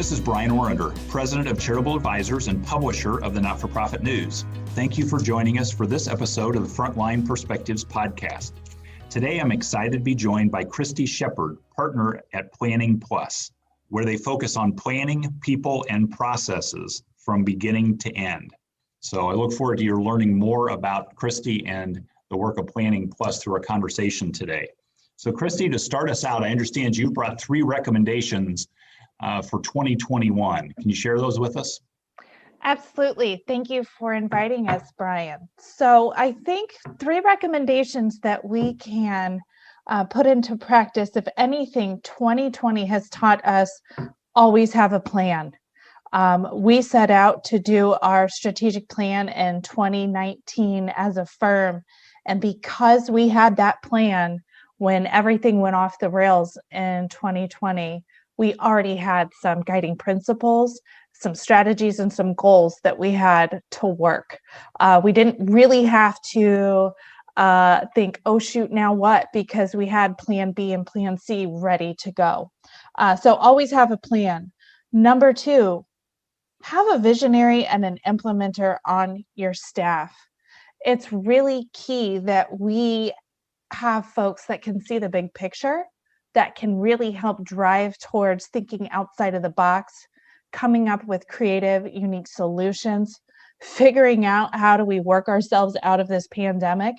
This is Brian Orender, President of Charitable Advisors and publisher of the Not-for-Profit News. Thank you for joining us for this episode of the Frontline Perspectives podcast. Today, I'm excited to be joined by Christy Shepard, partner at PlanningPlus, where they focus on planning, people, and processes from beginning to end. So I look forward to your learning more about Christy and the work of PlanningPlus through our conversation today. So Christy, to start us out, I understand you brought 3 recommendations for 2021. Can you share those with us? Absolutely. Thank you for inviting us, Brian. So I think 3 recommendations that we can put into practice. If anything, 2020 has taught us always have a plan. We set out to do our strategic plan in 2019 as a firm. And because we had that plan when everything went off the rails in 2020, we already had some guiding principles, some strategies, and some goals that we had to work. We didn't really have to think, oh, shoot, now what? Because we had plan B and plan C ready to go. So always have a plan. Number 2, have a visionary and an implementer on your staff. It's really key that we have folks that can see the big picture, that can really help drive towards thinking outside of the box, coming up with creative, unique solutions, figuring out how do we work ourselves out of this pandemic.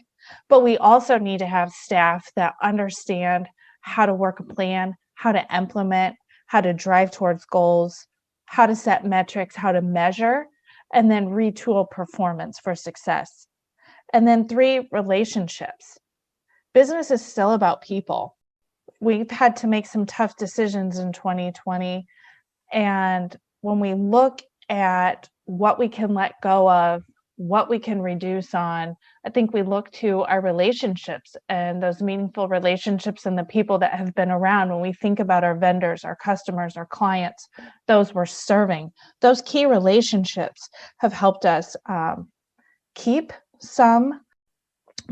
But we also need to have staff that understand how to work a plan, how to implement, how to drive towards goals, how to set metrics, how to measure, and then retool performance for success. And then 3, relationships. Business is still about people. We've had to make some tough decisions in 2020. And when we look at what we can let go of, what we can reduce on, I think we look to our relationships and those meaningful relationships and the people that have been around. When we think about our vendors, our customers, our clients, those we're serving, those key relationships have helped us keep some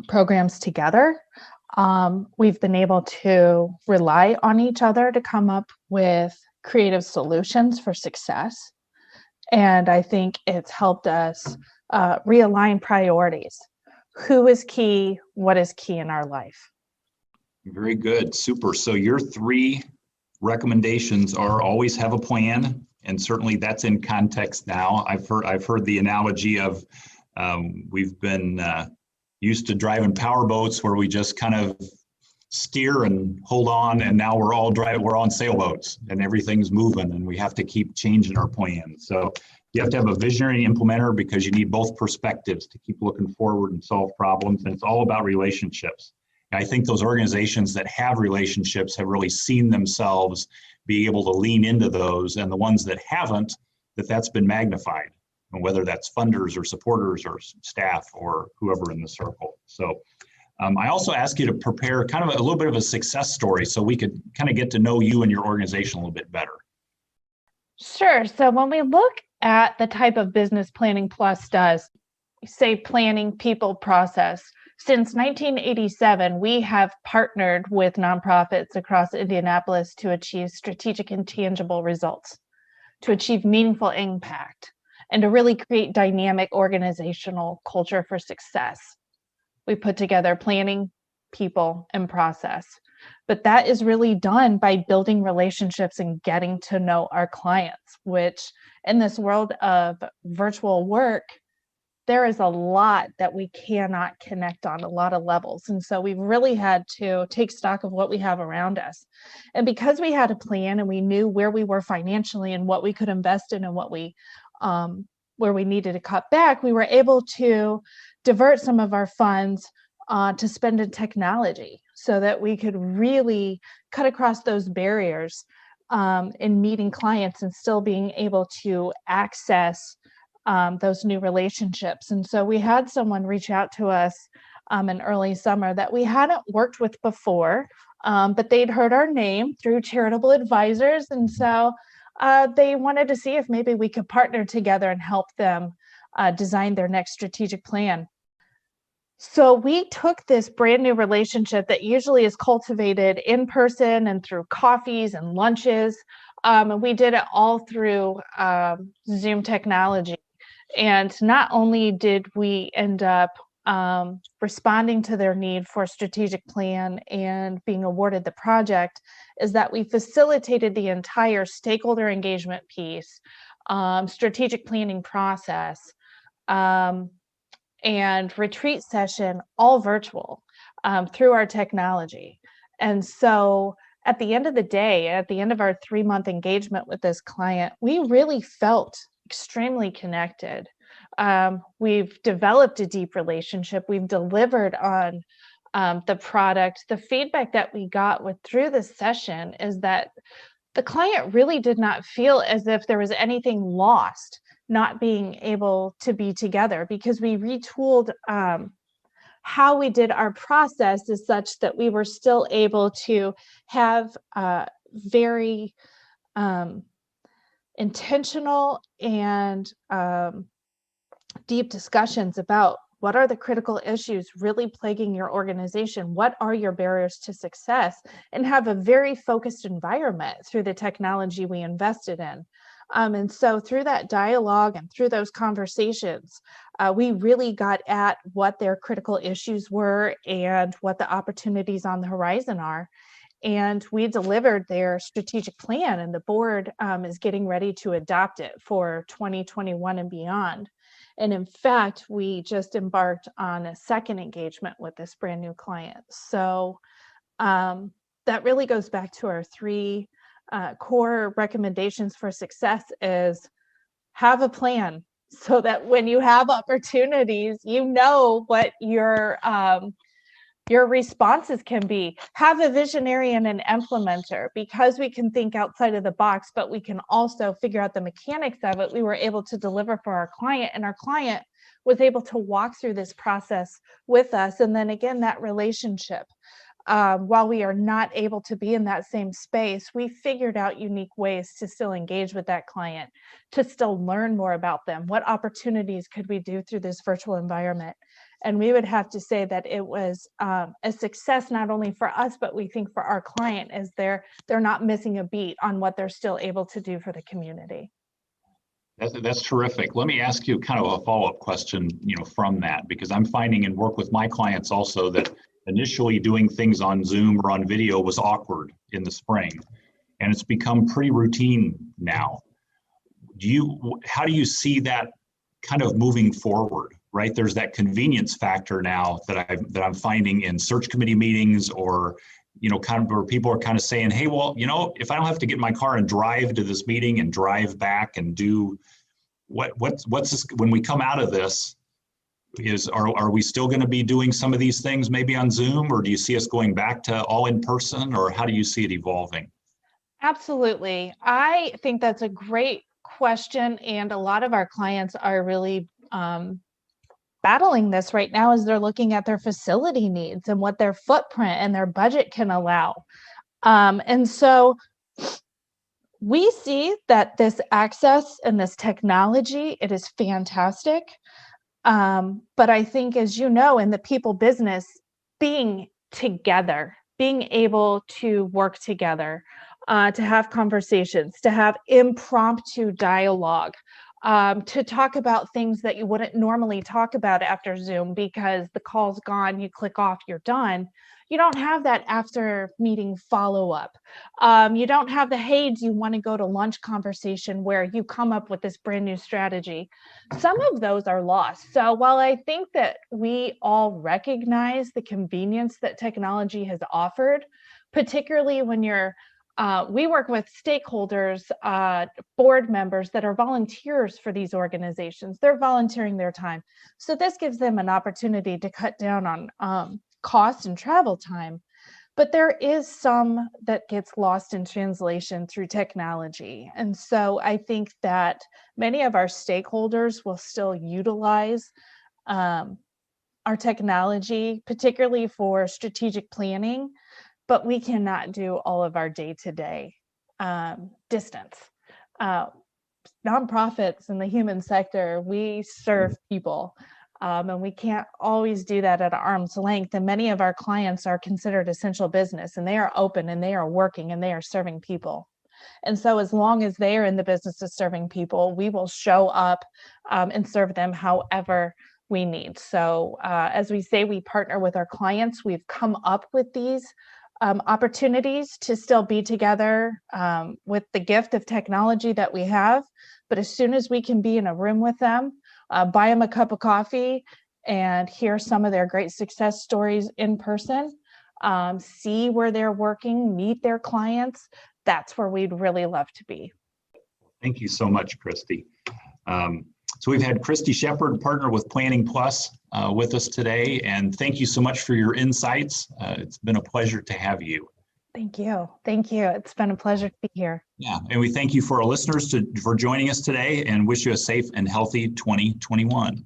programs together. We've been able to rely on each other to come up with creative solutions for success. And I think it's helped us realign priorities. Who is key? What is key in our life? Very good. Super. So your 3 recommendations are always have a plan. And certainly that's in context now. I've heard the analogy of we've been used to driving power boats where we just kind of steer and hold on, and now we're on sailboats and everything's moving and we have to keep changing our plans. So you have to have a visionary implementer because you need both perspectives to keep looking forward and solve problems, and it's all about relationships. And I think those organizations that have relationships have really seen themselves be able to lean into those, and the ones that haven't, that's been magnified. And whether that's funders or supporters or staff or whoever in the circle. So I also ask you to prepare kind of a little bit of a success story so we could kind of get to know you and your organization a little bit better. Sure. So when we look at the type of business PlanningPlus does, say planning, people, process, since 1987, we have partnered with nonprofits across Indianapolis to achieve strategic and tangible results, to achieve meaningful impact, and to really create dynamic organizational culture for success. We put together planning, people, and process. But that is really done by building relationships and getting to know our clients, which in this world of virtual work, there is a lot that we cannot connect on a lot of levels. And so we've really had to take stock of what we have around us. And because we had a plan and we knew where we were financially and what we could invest in and what we where we needed to cut back, we were able to divert some of our funds to spend in technology so that we could really cut across those barriers in meeting clients and still being able to access those new relationships. And so we had someone reach out to us in early summer that we hadn't worked with before, but they'd heard our name through Charitable Advisors. And so they wanted to see if maybe we could partner together and help them design their next strategic plan. So we took this brand new relationship that usually is cultivated in person and through coffees and lunches And we did it all through Zoom technology. And not only did we end up responding to their need for a strategic plan and being awarded the project, is that we facilitated the entire stakeholder engagement piece, strategic planning process, um, and retreat session, all virtual, through our technology. And so at the end of the day, at the end of our 3-month engagement with this client, we really felt extremely connected. We've developed a deep relationship. We've delivered on the product. The feedback that we got through this session is that the client really did not feel as if there was anything lost not being able to be together, because we retooled how we did our process is such that we were still able to have very intentional and deep discussions about what are the critical issues really plaguing your organization, what are your barriers to success, and have a very focused environment through the technology we invested in. And so through that dialogue and through those conversations, we really got at what their critical issues were and what the opportunities on the horizon are. And we delivered their strategic plan, and the board is getting ready to adopt it for 2021 and beyond. And in fact, we just embarked on a second engagement with this brand new client. So that really goes back to our 3 core recommendations for success: is have a plan so that when you have opportunities, you know what your responses can be. Have a visionary and an implementer, because we can think outside of the box, but we can also figure out the mechanics of it. We were able to deliver for our client, and our client was able to walk through this process with us. And then again, that relationship, while we are not able to be in that same space, we figured out unique ways to still engage with that client, to still learn more about them. What opportunities could we do through this virtual environment? And we would have to say that it was a success, not only for us, but we think for our client, as they're not missing a beat on what they're still able to do for the community. That's terrific. Let me ask you kind of a follow-up question, from that, because I'm finding and work with my clients also that initially doing things on Zoom or on video was awkward in the spring, and it's become pretty routine now. How do you see that kind of moving forward? Right, there's that convenience factor now that I'm finding in search committee meetings, or kind of where people are kind of saying, hey, well, if I don't have to get in my car and drive to this meeting and drive back and do what's this, when we come out of this, are we still going to be doing some of these things maybe on Zoom, or do you see us going back to all in person, or how do you see it evolving? Absolutely. I think that's a great question, and a lot of our clients are really battling this right now as they're looking at their facility needs and what their footprint and their budget can allow. And so we see that this access and this technology, it is fantastic. But I think, as you know, in the people business, being together, being able to work together, to have conversations, to have impromptu dialogue, to talk about things that you wouldn't normally talk about after Zoom because the call's gone, you click off, you're done. You don't have that after meeting follow-up. You don't have the, hey, do you want to go to lunch conversation where you come up with this brand new strategy. Some of those are lost. So while I think that we all recognize the convenience that technology has offered, particularly when we work with stakeholders, board members that are volunteers for these organizations. They're volunteering their time. So this gives them an opportunity to cut down on cost and travel time. But there is some that gets lost in translation through technology. And so I think that many of our stakeholders will still utilize our technology, particularly for strategic planning, but we cannot do all of our day-to-day distance. Nonprofits in the human sector, we serve people, and we can't always do that at arm's length. And many of our clients are considered essential business, and they are open and they are working and they are serving people. And so as long as they are in the business of serving people, we will show up and serve them however we need. So as we say, we partner with our clients. We've come up with these opportunities to still be together with the gift of technology that we have. But as soon as we can be in a room with them, buy them a cup of coffee and hear some of their great success stories in person, see where they're working, meet their clients, that's where we'd really love to be. Thank you so much, Christy. So we've had Christy Shepard, partner with PlanningPlus, with us today, and thank you so much for your insights. It's been a pleasure to have you. Thank you. Thank you. It's been a pleasure to be here. Yeah, and we thank you for our listeners for joining us today and wish you a safe and healthy 2021.